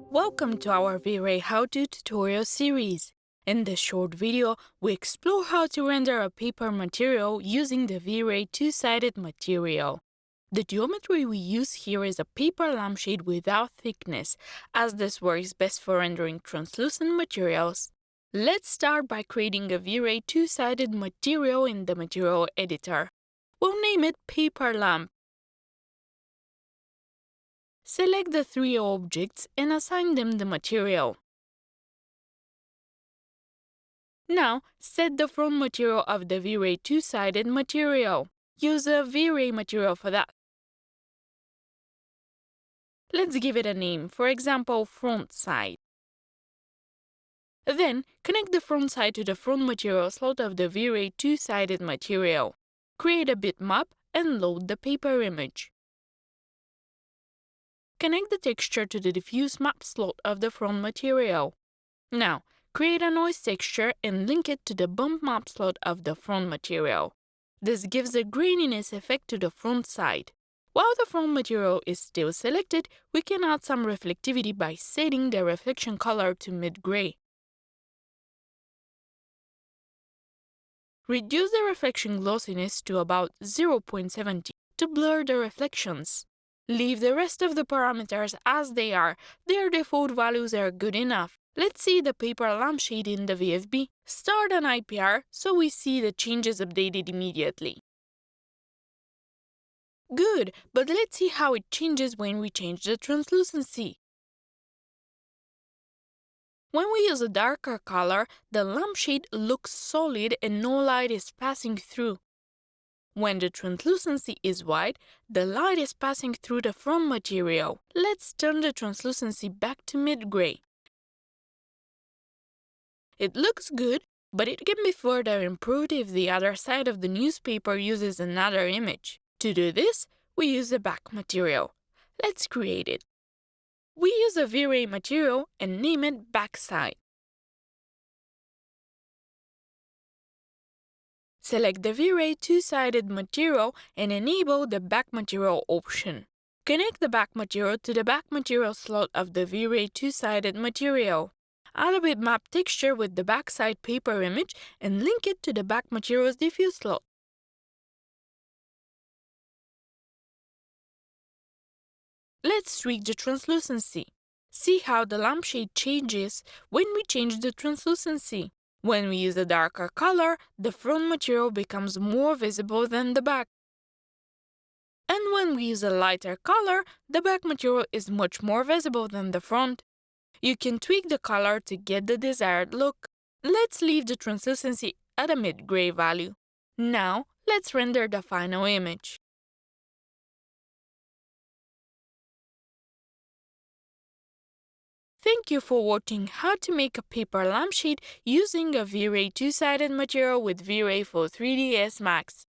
Welcome to our V-Ray how-to tutorial series. In this short video, we explore how to render a paper material using the V-Ray two-sided material. The geometry we use here is a paper lampshade without thickness, as this works best for rendering translucent materials. Let's start by creating a V-Ray two-sided material in the material editor. We'll name it Paper Lamp. Select the three objects and assign them the material. Now, set the front material of the V-Ray two-sided material. Use a V-Ray material for that. Let's give it a name, for example, front side. Then, connect the front side to the front material slot of the V-Ray two-sided material. Create a bitmap and load the paper image. Connect the texture to the diffuse map slot of the front material. Now, create a noise texture and link it to the bump map slot of the front material. This gives a graininess effect to the front side. While the front material is still selected, we can add some reflectivity by setting the reflection color to mid-gray. Reduce the reflection glossiness to about 0.70 to blur the reflections. Leave the rest of the parameters as they are. Their default values are good enough. Let's see the paper lampshade in the VFB. Start an IPR so we see the changes updated immediately. Good, but let's see how it changes when we change the translucency. When we use a darker color, the lampshade looks solid and no light is passing through. When the translucency is white, the light is passing through the front material. Let's turn the translucency back to mid-gray. It looks good, but it can be further improved if the other side of the newspaper uses another image. To do this, we use a back material. Let's create it. We use a V-Ray material and name it backside. Select the V-Ray two-sided material and enable the back material option. Connect the back material to the back material slot of the V-Ray two-sided material. Add a bitmap texture with the backside paper image and link it to the back material's diffuse slot. Let's tweak the translucency. See how the lampshade changes when we change the translucency. When we use a darker color, the front material becomes more visible than the back. And when we use a lighter color, the back material is much more visible than the front. You can tweak the color to get the desired look. Let's leave the translucency at a mid-gray value. Now, let's render the final image. Thank you for watching how to make a paper lampshade using a V-Ray two-sided material with V-Ray for 3ds Max.